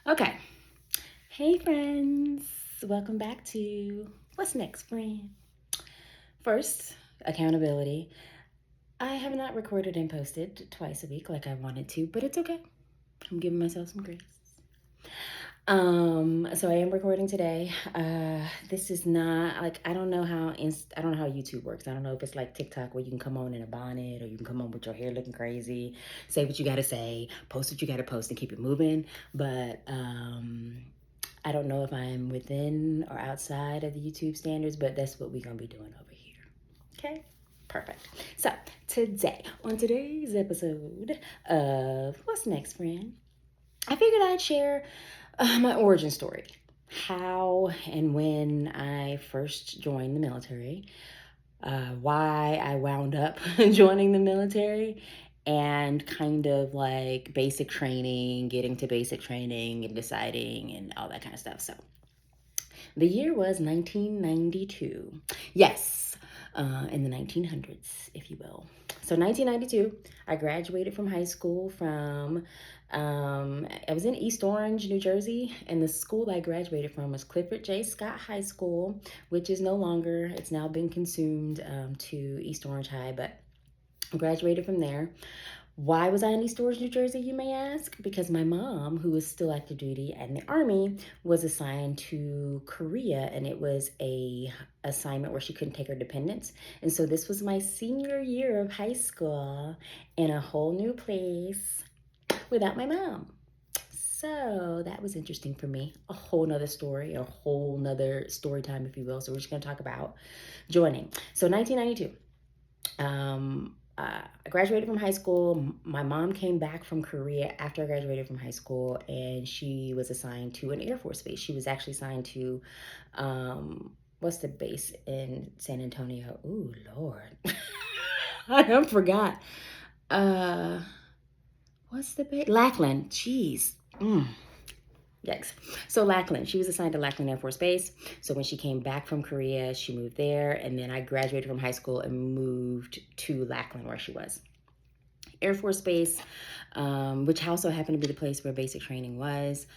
Okay. Hey, friends. Welcome back to What's Next, Friend? First, accountability. I have not recorded and posted twice a week like I wanted to, but it's okay. I'm giving myself some grace. So I am recording today. This is not like I don't know how I don't know how YouTube works. I don't know if it's like TikTok where you can come on in a bonnet or you can come on with your hair looking crazy, say what you gotta say, post what you gotta post, and keep it moving. But I don't know if I'm within or outside of the YouTube standards, but that's what we're gonna be doing over here. Okay? Perfect. So on today's episode of What's Next, Friend, I figured I'd share my origin story. How and when I first joined the military, why I wound up joining the military, and kind of like basic training, getting to basic training and deciding and all that kind of stuff. So the year was 1992. Yes, in the 1900s, if you will. So 1992, I graduated from high school from, I was in East Orange, New Jersey, and the school I graduated from was Clifford J. Scott High School, which is no longer, it's now been consumed to East Orange High, but I graduated from there. Why was I in East Orange, New Jersey, you may ask? Because my mom, who was still active duty in the Army, was assigned to Korea, and it was a assignment where she couldn't take her dependents. And so this was my senior year of high school in a whole new place without my mom. So that was interesting for me. A whole nother story, a whole nother story time, if you will. So we're just going to talk about joining. So 1992. I graduated from high school. My mom came back from Korea after I graduated from high school, and she was assigned to an Air Force base. She was actually assigned to, what's the base in San Antonio? Ooh, Lord. I forgot. Uh, what's the base? Lackland. Jeez. Yikes. So Lackland, she was assigned to Lackland Air Force Base. So when she came back from Korea, she moved there. And then I graduated from high school and moved to Lackland where she was. Air Force Base, which also happened to be the place where basic training was.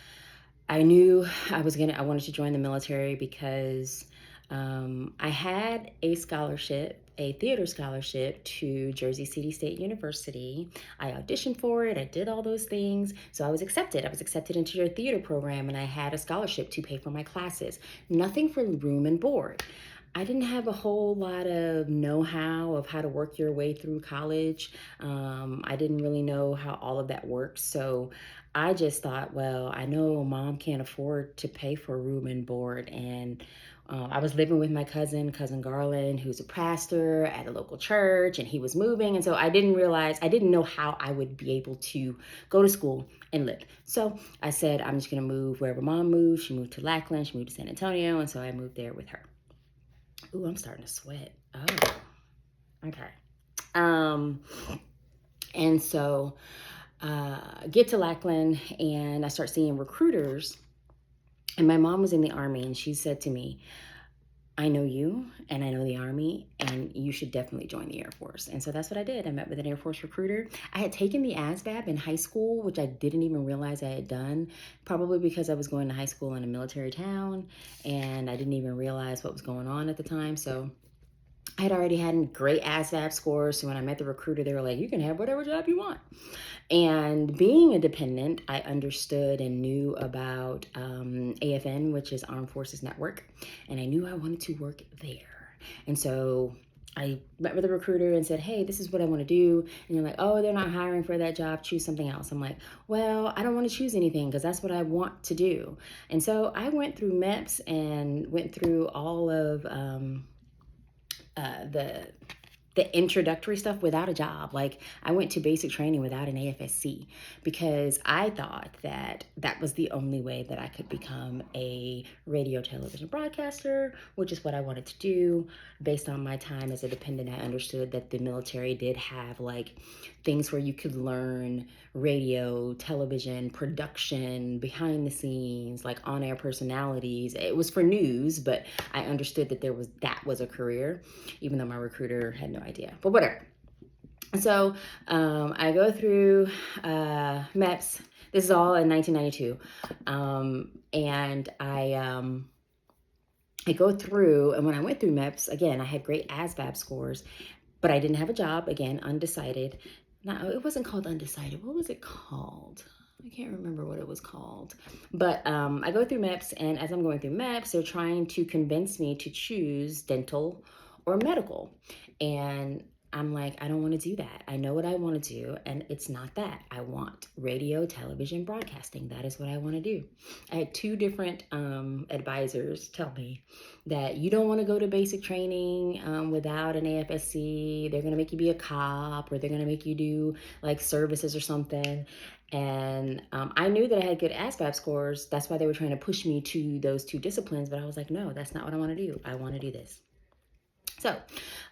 I knew I wanted to join the military because I had a scholarship, a theater scholarship to Jersey City State University. I auditioned for it. I did all those things. So I was accepted. I was accepted into their theater program, and I had a scholarship to pay for my classes. Nothing for room and board. I didn't have a whole lot of know-how of how to work your way through college. I didn't really know how all of that works. So I just thought, well, I know mom can't afford to pay for room and board. And I was living with my cousin Garland, who's a pastor at a local church, and he was moving. And so I didn't know how I would be able to go to school and live. So I said, I'm just going to move wherever mom moved. She moved to Lackland, she moved to San Antonio. And so I moved there with her. Ooh, I'm starting to sweat. Oh, okay. Um, and so get to Lackland, and I start seeing recruiters. And my mom was in the Army, and she said to me, I know you and I know the Army, and you should definitely join the Air Force. And so that's what I did. I met with an Air Force recruiter. I had taken the ASVAB in high school, which I didn't even realize I had done, probably because I was going to high school in a military town and I didn't even realize what was going on at the time. So I had already had great ASVAB scores. So when I met the recruiter, they were like, you can have whatever job you want. And being a dependent, I understood and knew about AFN, which is Armed Forces Network. And I knew I wanted to work there. And so I met with a recruiter and said, hey, this is what I want to do. And they're like, oh, they're not hiring for that job. Choose something else. I'm like, well, I don't want to choose anything because that's what I want to do. And so I went through MEPS and went through all of the introductory stuff without a job. Like I went to basic training without an AFSC because I thought that that was the only way that I could become a radio television broadcaster, which is what I wanted to do. Based on my time as a dependent, I understood that the military did have like things where you could learn radio, television, production, behind the scenes, like on-air personalities. It was for news, but I understood that that was a career, even though my recruiter had no idea. But whatever. So I go through MEPS. This is all in 1992. And I go through, and when I went through MEPS, again, I had great ASVAB scores, but I didn't have a job. Again, undecided. No, it wasn't called undecided. What was it called? I can't remember what it was called. But I go through MEPS, and as I'm going through MEPS, they're trying to convince me to choose dental or medical. And I'm like, I don't want to do that. I know what I want to do, and it's not that. I want radio, television, broadcasting. That is what I want to do. I had two different advisors tell me that you don't want to go to basic training without an AFSC. They're going to make you be a cop, or they're going to make you do like services or something. And I knew that I had good ASVAB scores. That's why they were trying to push me to those two disciplines. But I was like, no, that's not what I want to do. I want to do this. So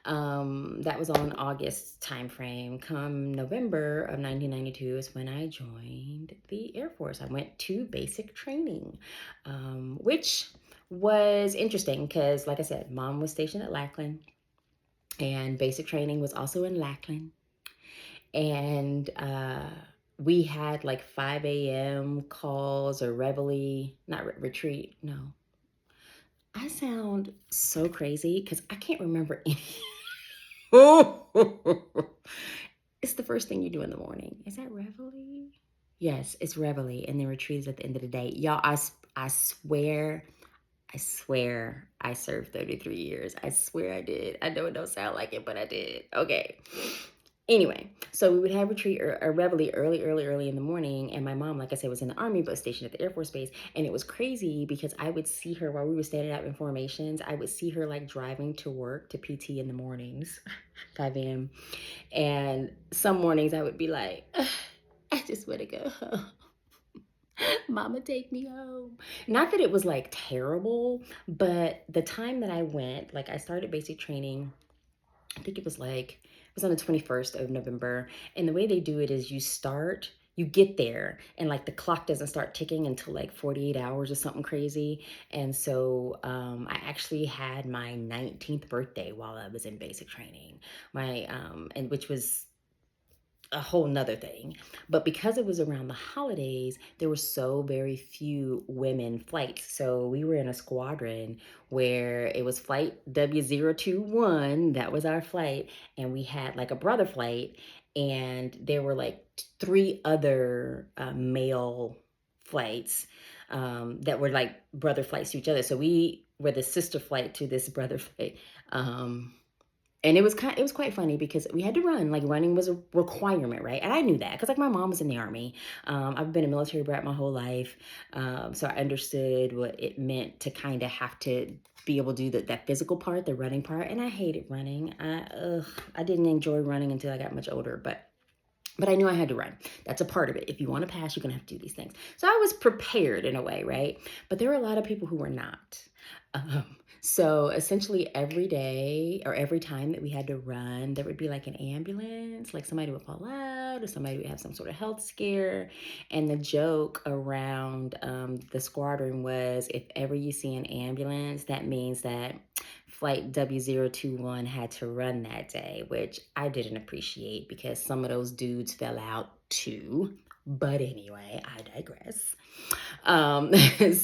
that was all in August timeframe. Come November of 1992 is when I joined the Air Force. I went to basic training, which was interesting because, like I said, mom was stationed at Lackland, and basic training was also in Lackland. And we had like 5 a.m. calls or reveille, not retreat, no. I sound so crazy because I can't remember any. It's the first thing you do in the morning. Is that reveille? Yes, it's reveille, and then retreat is at the end of the day. Y'all, I swear, I served 33 years. I swear I did. I know it don't sound like it, but I did. Okay. Anyway, so we would have retreat or reveille early in the morning. And my mom, like I said, was in the Army, but stationed at the Air Force Base. And it was crazy because I would see her while we were standing up in formations. I would see her like driving to work to PT in the mornings, 5 a.m. And some mornings I would be like, I just want to go home. Mama, take me home. Not that it was like terrible, but the time that I went, like I started basic training, I think it was on the 21st of November. And the way they do it is you get there, and like the clock doesn't start ticking until like 48 hours or something crazy. And so I actually had my 19th birthday while I was in basic training, and which was a whole nother thing. But because it was around the holidays, there were so very few women flights. So we were in a squadron where it was flight W021, that was our flight, and we had like a brother flight, and there were like three other male flights that were like brother flights to each other. So we were the sister flight to this brother flight. And it was quite funny because we had to run. Like running was a requirement, right? And I knew that because like my mom was in the Army. I've been a military brat my whole life, so I understood what it meant to kind of have to be able to do that physical part, the running part. And I hated running. I didn't enjoy running until I got much older, but I knew I had to run. That's a part of it. If you want to pass, you're going to have to do these things. So I was prepared in a way, right? But there were a lot of people who were not. So essentially every day or every time that we had to run, there would be like an ambulance, like somebody would fall out or somebody would have some sort of health scare. And the joke around the squadron was, if ever you see an ambulance, that means that flight W021 had to run that day, which I didn't appreciate because some of those dudes fell out too. But anyway, I digress.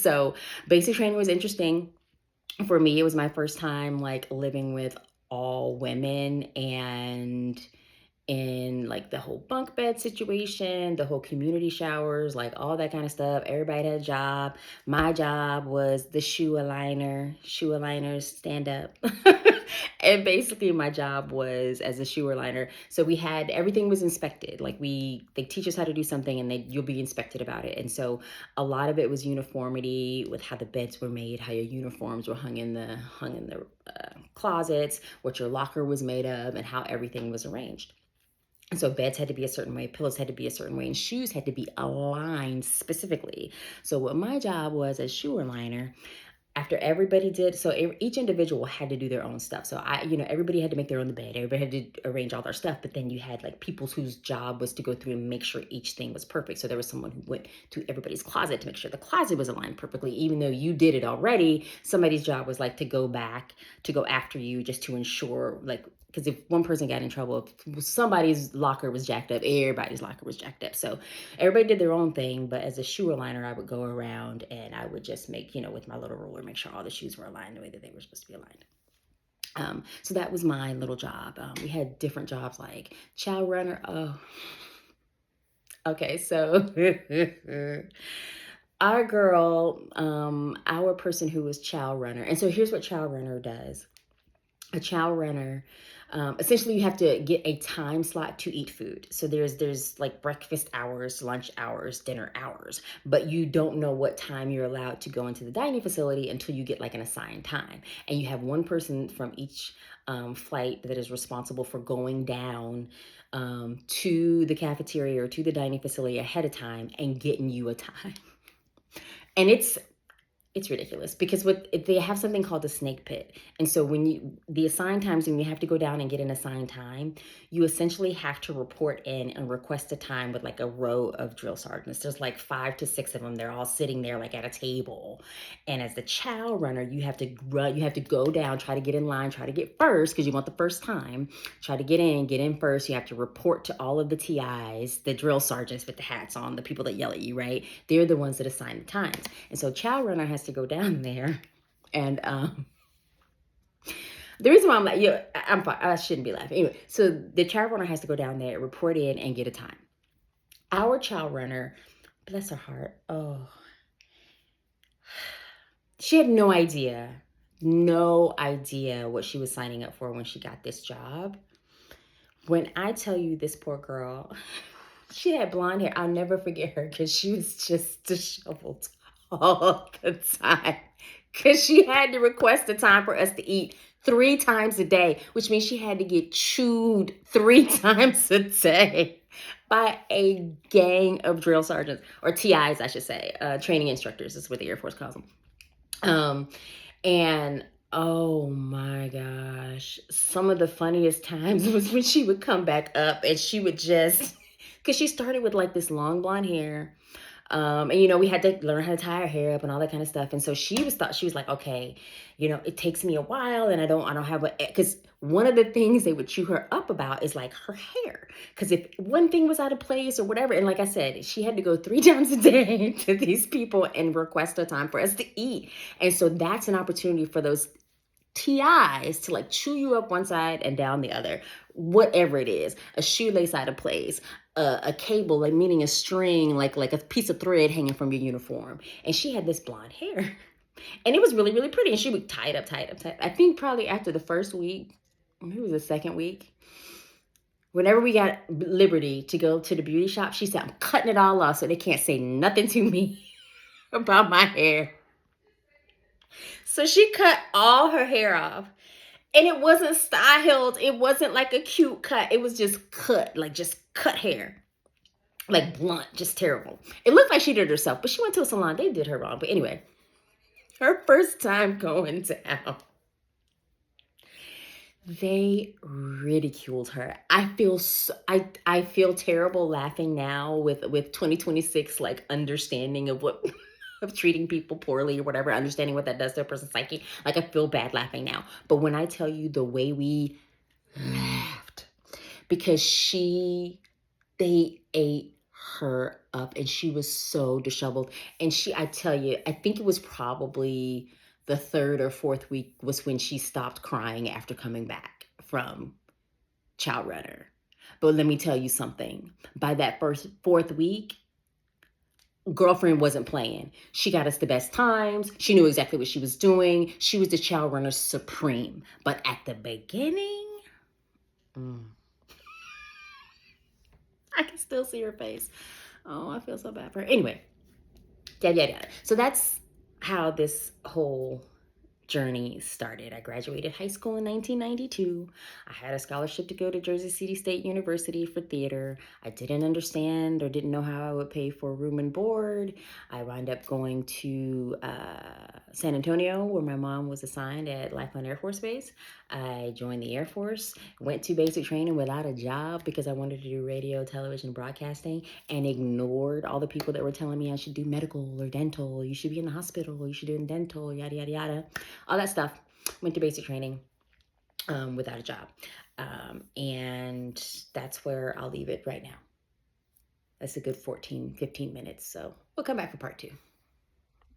So basic training was interesting. For me, it was my first time like living with all women, and in like the whole bunk bed situation, the whole community showers, like all that kind of stuff. Everybody had a job. My job was the shoe aligners stand up. And basically my job was as a shoe aligner. So we had, everything was inspected. Like they teach us how to do something, and you'll be inspected about it. And so a lot of it was uniformity with how the beds were made, how your uniforms were hung in the closets, what your locker was made of, and how everything was arranged. And so beds had to be a certain way, pillows had to be a certain way, and shoes had to be aligned specifically. So what my job was as shoe aligner, after everybody did, so each individual had to do their own stuff. So everybody had to make their own bed. Everybody had to arrange all their stuff. But then you had like people whose job was to go through and make sure each thing was perfect. So there was someone who went to everybody's closet to make sure the closet was aligned perfectly. Even though you did it already, somebody's job was like to go back, to go after you, just to ensure, like, because if one person got in trouble, if somebody's locker was jacked up, everybody's locker was jacked up. So everybody did their own thing. But as a shoe aligner, I would go around and I would just make, with my little ruler, make sure all the shoes were aligned the way that they were supposed to be aligned. So that was my little job. We had different jobs like chow runner. Oh, okay. So our girl, our person who was chow runner. And so here's what chow runner does. A chow runner, essentially you have to get a time slot to eat food. So there's like breakfast hours, lunch hours, dinner hours, but you don't know what time you're allowed to go into the dining facility until you get like an assigned time. And you have one person from each flight that is responsible for going down to the cafeteria or to the dining facility ahead of time and getting you a time. And it's ridiculous because they have something called the snake pit. And so the assigned times, when you have to go down and get an assigned time, you essentially have to report in and request a time with like a row of drill sergeants. There's like 5 to 6 of them. They're all sitting there like at a table. And as the chow runner, you have to go down, try to get in line, try to get first because you want the first time. Try to get in first. You have to report to all of the TIs, the drill sergeants with the hats on, the people that yell at you, right? They're the ones that assign the times. And so chow runner has to go down there, and the reason why I'm like, I'm fine. I shouldn't be laughing. Anyway, so the chow runner has to go down there, report in, and get a time. Our chow runner, bless her heart, she had no idea what she was signing up for when she got this job. When I tell you, this poor girl, she had blonde hair. I'll never forget her because she was just disheveled all the time. Because she had to request a time for us to eat 3 times a day, which means she had to get chewed 3 times a day by a gang of drill sergeants, or TIs, I should say, training instructors is what the Air Force calls them. And oh my gosh, some of the funniest times was when she would come back up and she would just, because she started with like this long blonde hair. And we had to learn how to tie her hair up and all that kind of stuff. And so she was like, okay, it takes me a while and I don't have because one of the things they would chew her up about is like her hair. Because if one thing was out of place or whatever, and like I said, she had to go 3 times a day to these people and request a time for us to eat. And so that's an opportunity for those TIs to like chew you up one side and down the other, whatever it is, a shoelace out of place, a cable, like meaning a string, like a piece of thread hanging from your uniform. And she had this blonde hair and it was really, really pretty. And she would tie it up. I think probably after the first week, maybe it was the second week, whenever we got liberty to go to the beauty shop, she said, I'm cutting it all off so they can't say nothing to me about my hair. So she cut all her hair off. And it wasn't styled. It wasn't like a cute cut. It was just cut, like just cut hair. Like blunt, just terrible. It looked like she did it herself, but she went to a salon. They did her wrong. But anyway, her first time going down, they ridiculed her. I feel terrible laughing now with 2026 like understanding of what of treating people poorly or whatever, understanding what that does to a person's psyche. Like I feel bad laughing now. But when I tell you the way we laughed, because they ate her up and she was so disheveled. And I tell you, I think it was probably the 3rd or 4th week was when she stopped crying after coming back from chow runner. But let me tell you something. By that 4th week, girlfriend wasn't playing. She got us the best times. She knew exactly what she was doing. She was the chow runner supreme. But at the beginning, I can still see her face. Oh, I feel so bad for her. Anyway, yeah. So that's how this whole journey started. I graduated high school in 1992. I had a scholarship to go to Jersey City State University for theater. I didn't understand or didn't know how I would pay for room and board. I wound up going to San Antonio, where my mom was assigned at Lackland Air Force Base. I joined the Air Force, went to basic training without a job because I wanted to do radio, television, broadcasting, and ignored all the people that were telling me I should do medical or dental, you should be in the hospital, you should do in dental, yada, yada, yada, all that stuff. Went to basic training without a job. And that's where I'll leave it right now. That's a good 14, 15 minutes. So we'll come back for part two.